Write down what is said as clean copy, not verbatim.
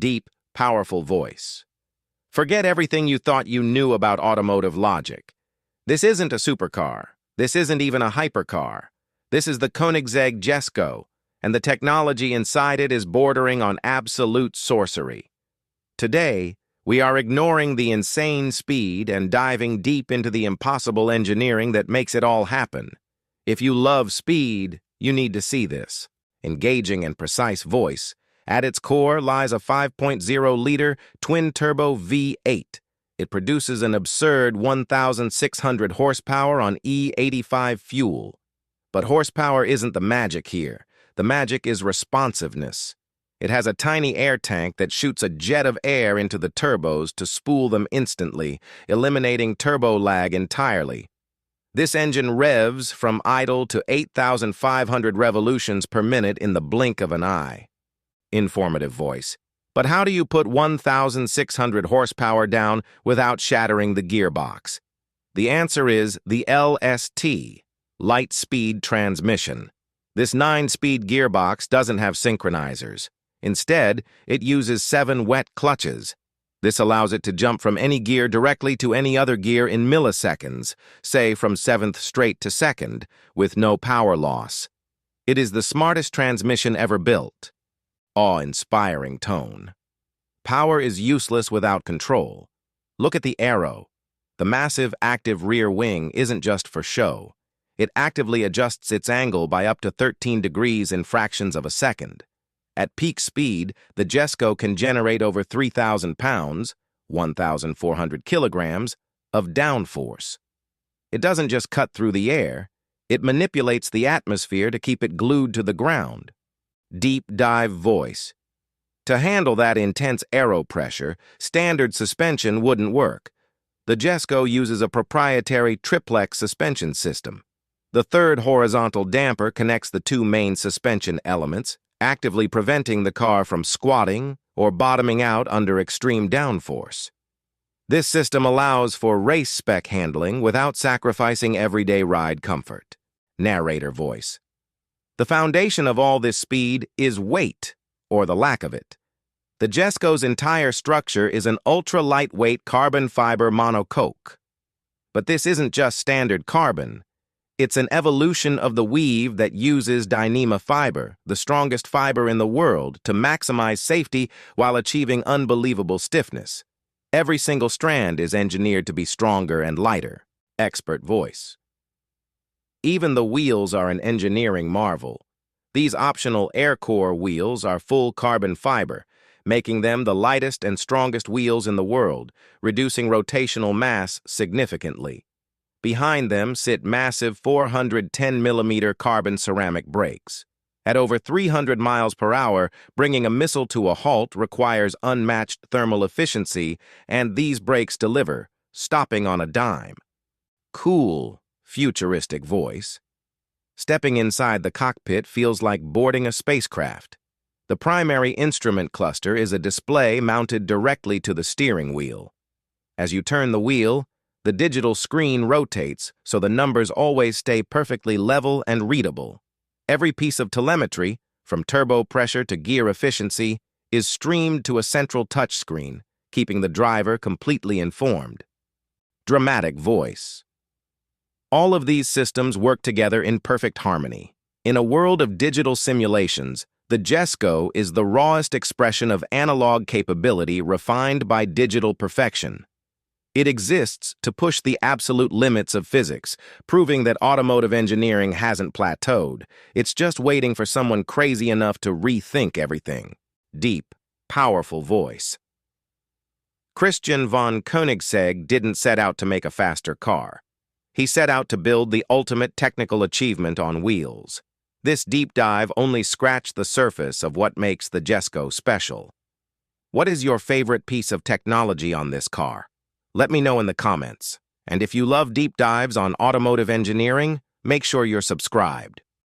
deep, powerful voice. Forget everything you thought you knew about automotive logic. This isn't a supercar. This isn't even a hypercar. This is the Koenigsegg Jesko, and the technology inside it is bordering on absolute sorcery. Today, we are ignoring the insane speed and diving deep into the impossible engineering that makes it all happen. If you love speed, you need to see this. Engaging and precise voice. At its core lies a 5.0-liter twin-turbo V8. It produces an absurd 1,600 horsepower on E85 fuel. But horsepower isn't the magic here. The magic is responsiveness. It has a tiny air tank that shoots a jet of air into the turbos to spool them instantly, eliminating turbo lag entirely. This engine revs from idle to 8,500 revolutions per minute in the blink of an eye. Informative voice. But how do you put 1,600 horsepower down without shattering the gearbox? The answer is the LST, light speed transmission. This 9-speed gearbox doesn't have synchronizers. Instead, it uses 7 wet clutches. This allows it to jump from any gear directly to any other gear in milliseconds, say from 7th straight to 2nd, with no power loss. It is the smartest transmission ever built. Awe-inspiring tone. Power is useless without control. Look at the aero. The massive active rear wing isn't just for show. It actively adjusts its angle by up to 13 degrees in fractions of a second. At peak speed, the Jesko can generate over 3,000 pounds, 1,400 kilograms, of downforce. It doesn't just cut through the air, it manipulates the atmosphere to keep it glued to the ground. Deep dive voice. To handle that intense aero pressure, standard suspension wouldn't work. The Jesko uses a proprietary Triplex suspension system. The third horizontal damper connects the 2 main suspension elements, actively preventing the car from squatting or bottoming out under extreme downforce. This system allows for race-spec handling without sacrificing everyday ride comfort. Narrator voice. The foundation of all this speed is weight, or the lack of it. The Jesko's entire structure is an ultra-lightweight carbon fiber monocoque. But this isn't just standard carbon. It's an evolution of the weave that uses Dyneema fiber, the strongest fiber in the world, to maximize safety while achieving unbelievable stiffness. Every single strand is engineered to be stronger and lighter. Expert voice. Even the wheels are an engineering marvel. These optional air core wheels are full carbon fiber, making them the lightest and strongest wheels in the world, reducing rotational mass significantly. Behind them sit massive 410mm carbon ceramic brakes. At over 300 miles per hour, bringing a missile to a halt requires unmatched thermal efficiency, and these brakes deliver, stopping on a dime. Cool, futuristic voice. Stepping inside the cockpit feels like boarding a spacecraft. The primary instrument cluster is a display mounted directly to the steering wheel. As you turn the wheel, the digital screen rotates so the numbers always stay perfectly level and readable. Every piece of telemetry, from turbo pressure to gear efficiency, is streamed to a central touchscreen, keeping the driver completely informed. Dramatic voice. All of these systems work together in perfect harmony. In a world of digital simulations, the Jesko is the rawest expression of analog capability refined by digital perfection. It exists to push the absolute limits of physics, proving that automotive engineering hasn't plateaued. It's just waiting for someone crazy enough to rethink everything. Deep, powerful voice. Christian von Koenigsegg didn't set out to make a faster car. He set out to build the ultimate technical achievement on wheels. This deep dive only scratched the surface of what makes the Jesko special. What is your favorite piece of technology on this car? Let me know in the comments. And if you love deep dives on automotive engineering, make sure you're subscribed.